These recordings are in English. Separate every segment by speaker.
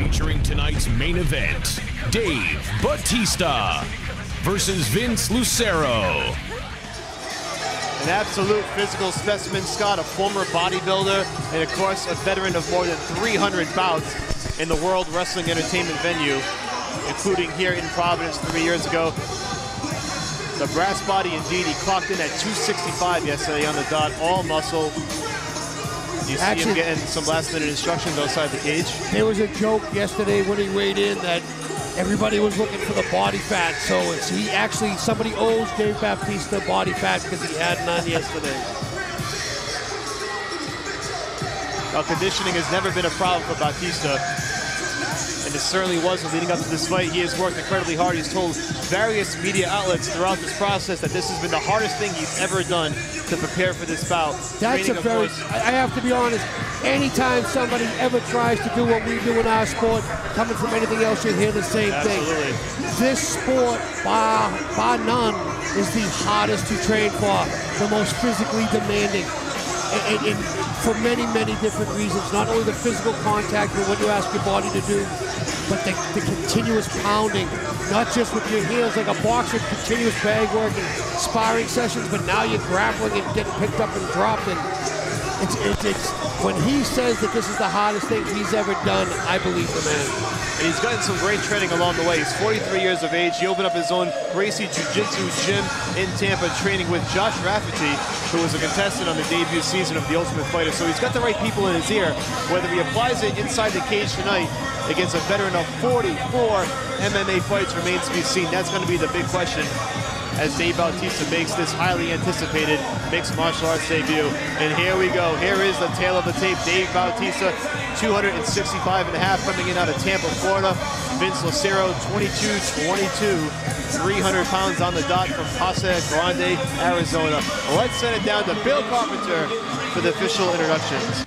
Speaker 1: featuring tonight's main event, Dave Batista versus Vince Lucero.
Speaker 2: An absolute physical specimen, Scott, a former bodybuilder, and of course a veteran of more than 300 bouts in the World Wrestling Entertainment venue, including here in Providence 3 years ago. The brass body indeed, he clocked in at 265 yesterday on the dot, all muscle. You see him getting some last-minute instructions outside the cage.
Speaker 3: There was a joke yesterday when he weighed in that everybody was looking for the body fat, so somebody owes Dave Batista body fat because he had none yesterday.
Speaker 2: Well, conditioning has never been a problem for Batista, and it certainly wasn't leading up to this fight. He has worked incredibly hard. He's told various media outlets throughout this process that this has been the hardest thing he's ever done to prepare for this bout.
Speaker 3: That's I have to be honest, anytime somebody ever tries to do what we do in our sport, coming from anything else, you hear the same thing. This sport, bar none, is the hardest to train for, the most physically demanding. And for many, many different reasons. Not only the physical contact and what you ask your body to do, but the continuous pounding, not just with your heels like a boxer, continuous bag work and sparring sessions, but now you're grappling and getting picked up and dropped. And it's when he says that this is the hardest thing he's ever done, I believe the man.
Speaker 2: And he's gotten some great training along the way. He's 43 years of age. He opened up his own Gracie Jiu-Jitsu gym in Tampa, training with Josh Rafferty, who was a contestant on the debut season of The Ultimate Fighter. So he's got the right people in his ear. Whether he applies it inside the cage tonight against a veteran of 44 MMA fights remains to be seen. That's going to be the big question as Dave Batista makes this highly anticipated mixed martial arts debut. And here we go. Here is the tail of the tape. Dave Batista, 265.5, coming in out of Tampa, Florida. Vince Lucero, 22-22, 300 pounds on the dot from Casa Grande, Arizona. Let's send it down to Bill Carpenter for the official introductions.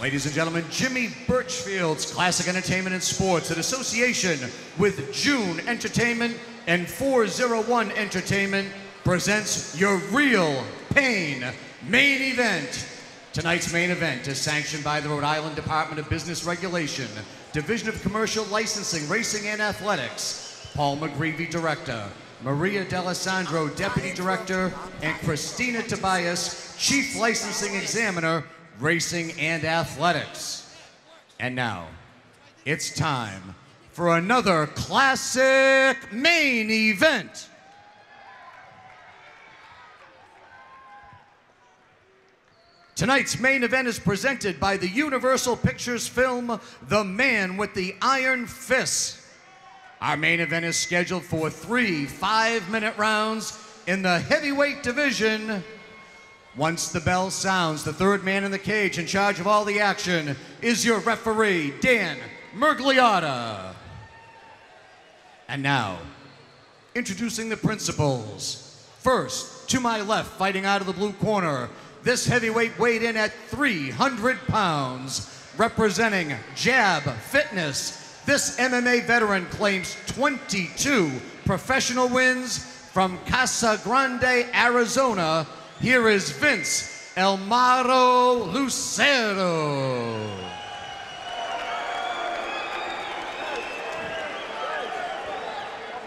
Speaker 4: Ladies and gentlemen, Jimmy Birchfield's Classic Entertainment and Sports in association with June Entertainment and 401 Entertainment presents your Real Pain main event. Tonight's main event is sanctioned by the Rhode Island Department of Business Regulation, Division of Commercial Licensing, Racing and Athletics. Paul McGreevy, Director, Maria D'Alessandro, Deputy Director, and Christina Tobias, Chief Licensing Examiner, Racing and Athletics. And now, it's time for another classic main event. Tonight's main event is presented by the Universal Pictures film, The Man with the Iron Fist. Our main event is scheduled for 3 5-minute rounds in the heavyweight division. Once the bell sounds, the third man in the cage in charge of all the action is your referee, Dan Mergliotta. And now, introducing the principals. First, to my left, fighting out of the blue corner, this heavyweight weighed in at 300 pounds, representing Jab Fitness. This MMA veteran claims 22 professional wins from Casa Grande, Arizona. Here is Vince El Maro Lucero.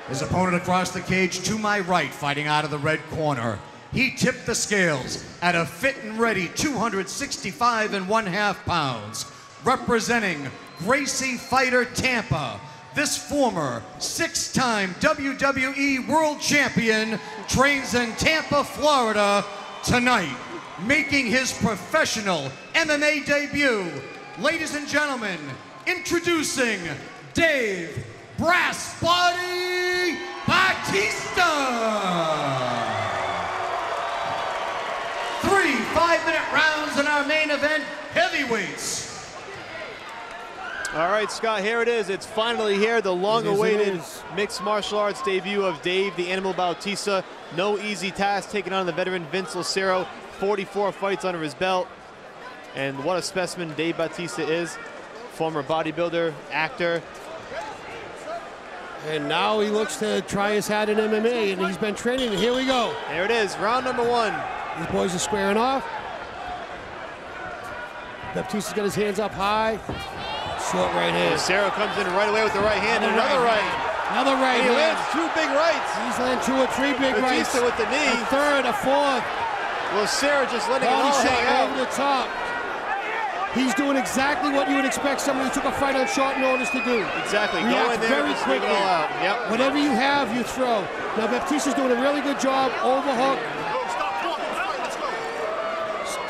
Speaker 4: His opponent across the cage to my right, fighting out of the red corner. He tipped the scales at a fit and ready 265.5 pounds, representing Gracie Fighter Tampa. This former 6-time WWE World Champion trains in Tampa, Florida tonight, making his professional MMA debut. Ladies and gentlemen, introducing Dave Brass Body Batista. 3 5-minute rounds in our main event, heavyweights.
Speaker 2: All right, Scott, here it is. It's finally here, the long-awaited mixed martial arts debut of Dave the Animal Batista. No easy task taking on the veteran Vince Lucero. 44 fights under his belt. And what a specimen Dave Batista is. Former bodybuilder, actor.
Speaker 3: And now he looks to try his hat in MMA, and he's been training, and here we go.
Speaker 2: There it is, round number 1.
Speaker 3: These boys are squaring off. Batista's got his hands up high. Short right hand.
Speaker 2: Lucero comes in right away with the right hand and another right.
Speaker 3: Another right
Speaker 2: And he
Speaker 3: hand.
Speaker 2: lands 2 big rights.
Speaker 3: He's landed 2 or 3 big rights.
Speaker 2: Batista with the knee.
Speaker 3: A third, a fourth.
Speaker 2: Lucero just letting it
Speaker 3: Body
Speaker 2: all hang
Speaker 3: shot
Speaker 2: out.
Speaker 3: over the top. He's doing exactly what you would expect somebody who took a fight on short notice to do.
Speaker 2: Exactly. Go
Speaker 3: React
Speaker 2: in there
Speaker 3: very
Speaker 2: and just leave it
Speaker 3: quickly.
Speaker 2: all out. Yep.
Speaker 3: Whatever you have, you throw. Now Batista's doing a really good job. Overhook.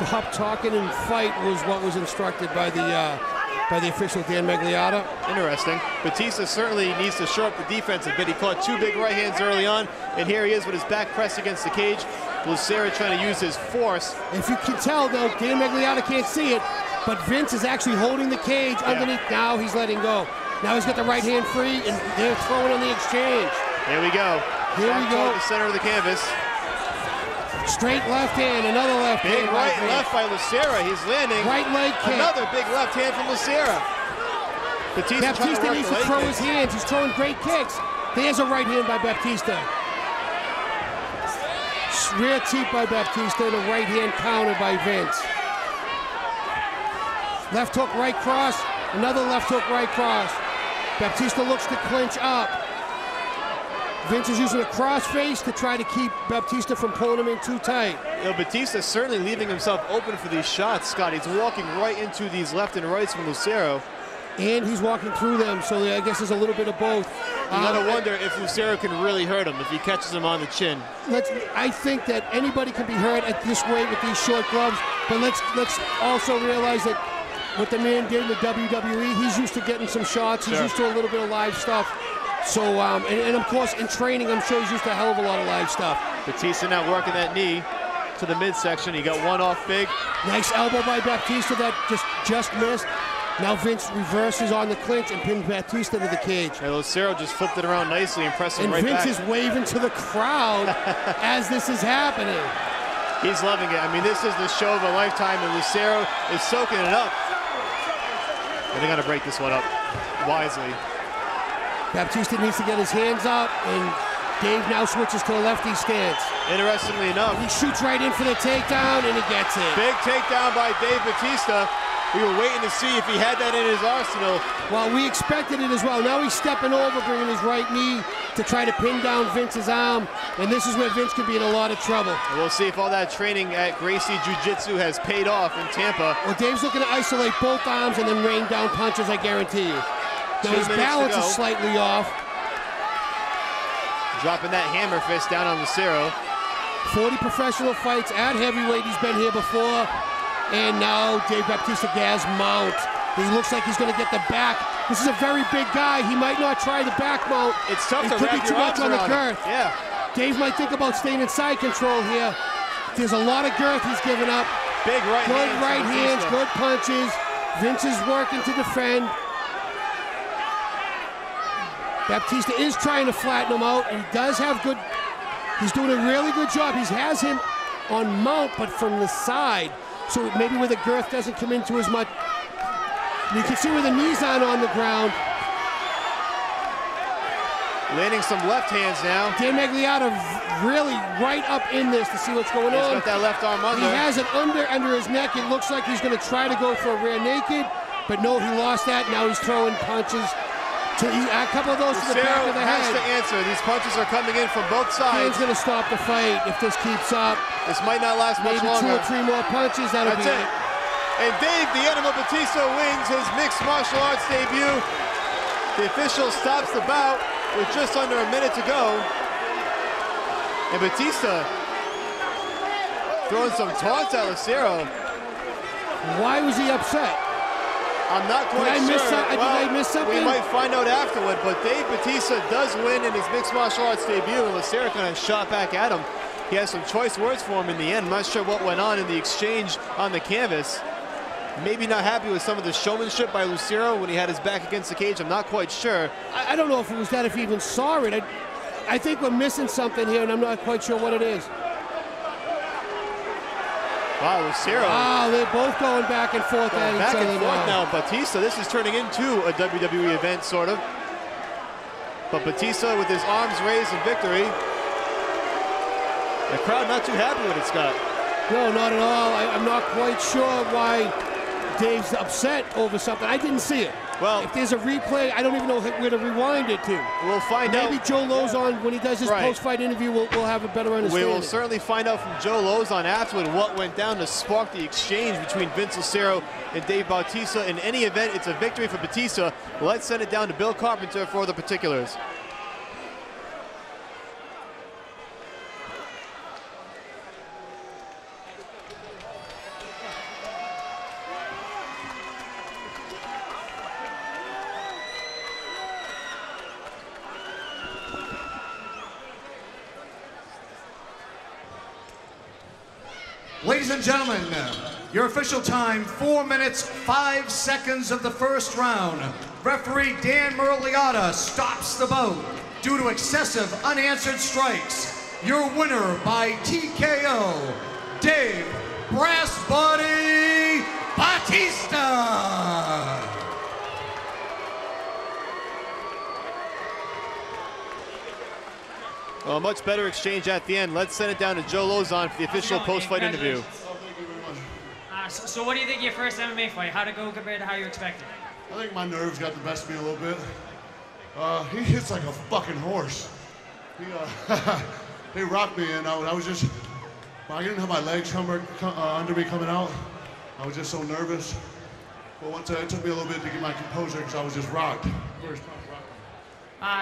Speaker 3: Stop talking and fight was what was instructed by the official Dan Magliotta.
Speaker 2: Interesting. Batista certainly needs to shore up the defense a bit. He caught 2 big right hands early on, and here he is with his back pressed against the cage. Lucero trying to use his force.
Speaker 3: If you can tell, though, Dan Magliotta can't see it, but Vince is actually holding the cage underneath. Now he's letting go. Now he's got the right hand free, and they're throwing on the exchange.
Speaker 2: Here we go.
Speaker 3: Here we go.
Speaker 2: The center of the canvas.
Speaker 3: Straight left hand, another left hand.
Speaker 2: Big right and left by Lucero. He's landing.
Speaker 3: Right leg kick.
Speaker 2: Another big left hand from Lucero.
Speaker 3: Batista needs to throw his hands. He's throwing great kicks. There's a right hand by Batista. Rear teep by Batista, and a right hand counter by Vince. Left hook, right cross. Another left hook, right cross. Batista looks to clinch up. Vince is using a crossface to try to keep Batista from pulling him in too tight.
Speaker 2: You know, Batista's certainly leaving himself open for these shots, Scott. He's walking right into these left and rights from Lucero.
Speaker 3: And he's walking through them, so I guess there's a little bit of both.
Speaker 2: You gotta wonder if Lucero can really hurt him if he catches him on the chin.
Speaker 3: I think that anybody can be hurt at this weight with these short gloves, but let's also realize that what the man did in the WWE, he's used to getting some shots. He's used to a little bit of live stuff. So, and of course, in training, I'm sure he's used to a hell of a lot of live stuff.
Speaker 2: Batista now working that knee to the midsection. He got one off big.
Speaker 3: Nice elbow by Batista that just missed. Now Vince reverses on the clinch and pins Batista to the cage.
Speaker 2: And Lucero just flipped it around nicely and pressed him right
Speaker 3: Vince
Speaker 2: back.
Speaker 3: is waving to the crowd as this is happening.
Speaker 2: He's loving it. I mean, this is the show of a lifetime, and Lucero is soaking it up. And they got to break this one up wisely.
Speaker 3: Batista needs to get his hands up, and Dave now switches to the lefty stance.
Speaker 2: Interestingly enough,
Speaker 3: he shoots right in for the takedown, and he gets it.
Speaker 2: Big takedown by Dave Batista. We were waiting to see if he had that in his arsenal.
Speaker 3: Well, we expected it as well. Now he's stepping over, bringing his right knee to try to pin down Vince's arm, and this is where Vince could be in a lot of trouble.
Speaker 2: And we'll see if all that training at Gracie Jiu-Jitsu has paid off in Tampa.
Speaker 3: Well, Dave's looking to isolate both arms and then rain down punches, I guarantee you. Now his balance is slightly off.
Speaker 2: Dropping that hammer fist down on Lucero.
Speaker 3: 40 professional fights at heavyweight. He's been here before. And now Dave Batista gas mount. He looks like he's going to get the back. This is a very big guy. He might not try the back mount.
Speaker 2: It's tough to
Speaker 3: could be too much on the girth.
Speaker 2: Yeah.
Speaker 3: Dave might think about staying in side control here. There's a lot of girth he's giving up.
Speaker 2: Big right
Speaker 3: good right hands, good punches. Vince is working to defend. Batista is trying to flatten him out. He does have good, he's doing a really good job. He has him on mount, but from the side. So maybe where the girth doesn't come into as much. You can see where the knees aren't on the ground.
Speaker 2: Landing some left hands now.
Speaker 3: Dan Magliotta really right up in this to see what's going on.
Speaker 2: He's got that left arm under.
Speaker 3: He has it under his neck. It looks like he's going to try to go for a rear naked, but no, he lost that. Now he's throwing punches. A couple of those to the back of the head.
Speaker 2: Has to answer. These punches are coming in from both sides.
Speaker 3: Dan's going to stop the fight if this keeps up.
Speaker 2: This might not last much longer.
Speaker 3: Maybe 2 or 3 more punches. That'll be it.
Speaker 2: And Dave the Animal Batista wins his mixed martial arts debut. The official stops the bout with just under a minute to go. And Batista throwing some taunts at Lucero.
Speaker 3: Why was he upset?
Speaker 2: I'm not quite sure.
Speaker 3: Did I miss something?
Speaker 2: We might find out afterward, but Dave Batista does win in his mixed martial arts debut, and Lucero kind of shot back at him. He has some choice words for him in the end. I'm not sure what went on in the exchange on the canvas. Maybe not happy with some of the showmanship by Lucero when he had his back against the cage. I'm not quite sure.
Speaker 3: I don't know if it was that, if he even saw it. I think we're missing something here, and I'm not quite sure what it is.
Speaker 2: Wow, Lucero.
Speaker 3: Wow, they're both going back and forth at each other
Speaker 2: back and forth now. Batista, this is turning into a WWE event, sort of. But Batista with his arms raised in victory. The crowd not too happy with it, Scott.
Speaker 3: No, not at all. I'm not quite sure why Dave's upset over something. I didn't see it.
Speaker 2: Well,
Speaker 3: if there's a replay, I don't even know where to rewind it to.
Speaker 2: We'll find out.
Speaker 3: Maybe Joe Lozon, when he does his post-fight interview, we'll have a better understanding.
Speaker 2: We will certainly find out from Joe Lozon afterward what went down to spark the exchange between Vince Lucero and Dave Bautista. In any event, it's a victory for Batista. Let's send it down to Bill Carpenter for the particulars.
Speaker 4: Ladies and gentlemen, your official time, 4 minutes, 5 seconds of the first round. Referee Dan Muraliata stops the bout due to excessive unanswered strikes. Your winner by TKO, Dave Brass Body Batista.
Speaker 2: Well, a much better exchange at the end. Let's send it down to Joe Lozon for the official post-fight interview.
Speaker 5: So what do you think of your first MMA fight? How'd it go compared to how you expected?
Speaker 6: I think my nerves got the best of me a little bit. He hits like a fucking horse. He rocked me, and I was just, I didn't have my legs under me coming out. I was just so nervous. But once it took me a little bit to get my composure because I was just rocked.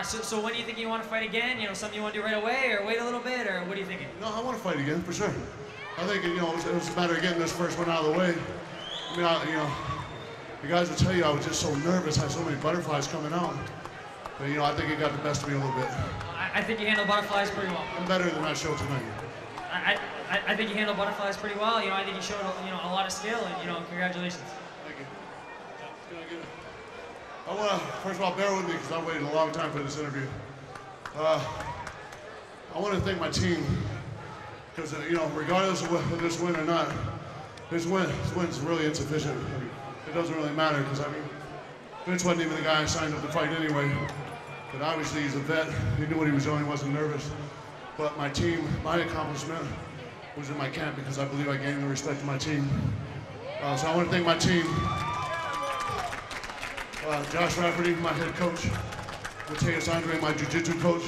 Speaker 5: So when do you think you want to fight again? You know, something you want to do right away, or wait a little bit, or what are you thinking?
Speaker 6: No, I want to fight again, for sure. I think, you know, it was a matter of getting this first one out of the way. I mean, you know, the guys will tell you I was just so nervous, I had so many butterflies coming out. But, you know, I think it got the best of me a little bit.
Speaker 5: I think you handle butterflies pretty well.
Speaker 6: I'm better than I showed tonight.
Speaker 5: I think you handle butterflies pretty well. You know, I think you showed, you know, a lot of skill, and, you know, congratulations.
Speaker 6: Thank you. I want to, first of all, bear with me because I waited a long time for this interview. I want to thank my team because, you know, regardless of this win or not, this win's really insufficient. It doesn't really matter because, I mean, Vince wasn't even the guy I signed up to fight anyway. But obviously he's a vet. He knew what he was doing. He wasn't nervous. But my team, my accomplishment was in my camp because I believe I gained the respect of my team. So I want to thank my team. Josh Rafferty, my head coach. Mateus Andre, my jiu-jitsu coach.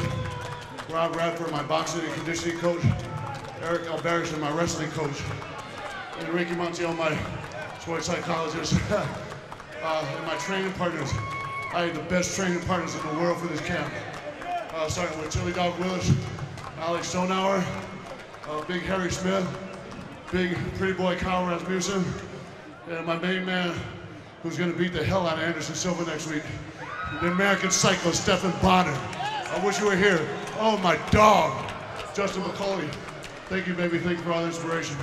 Speaker 6: Rob Radford, my boxing and conditioning coach. Eric Alberison, my wrestling coach. And Ricky Montiel, my sports psychologist. And my training partners. I had the best training partners in the world for this camp. Starting with Chili Dog Willis, Alex Stonauer, Big Harry Smith, Big Pretty Boy Kyle Rasmussen, and my main man, who's going to beat the hell out of Anderson Silva next week, the American Psycho, Stephen Bonner. I wish you were here. Oh, my dog, Justin McCauley. Thank you, baby. Thank you for all the inspiration.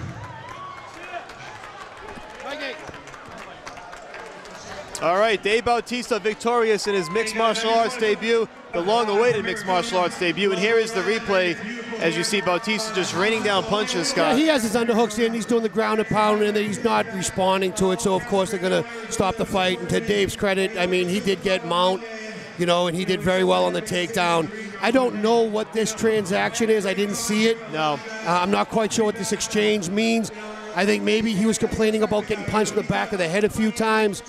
Speaker 2: All right, Dave Bautista victorious in his mixed martial arts debut, the long-awaited mixed martial arts debut. And here is the replay as you see Bautista just raining down punches, Scott.
Speaker 3: Yeah, he has his underhooks in, he's doing the ground and pound, and he's not responding to it, so of course they're going to stop the fight. And to Dave's credit, I mean, he did get mount, you know, and he did very well on the takedown. I don't know what this transaction is. I didn't see it.
Speaker 2: No.
Speaker 3: I'm not quite sure what this exchange means. I think maybe he was complaining about getting punched in the back of the head a few times.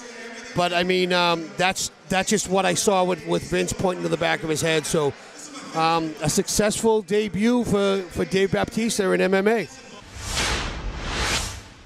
Speaker 3: But, I mean, that's just what I saw with Vince pointing to the back of his head. So a successful debut for Dave Bautista in MMA.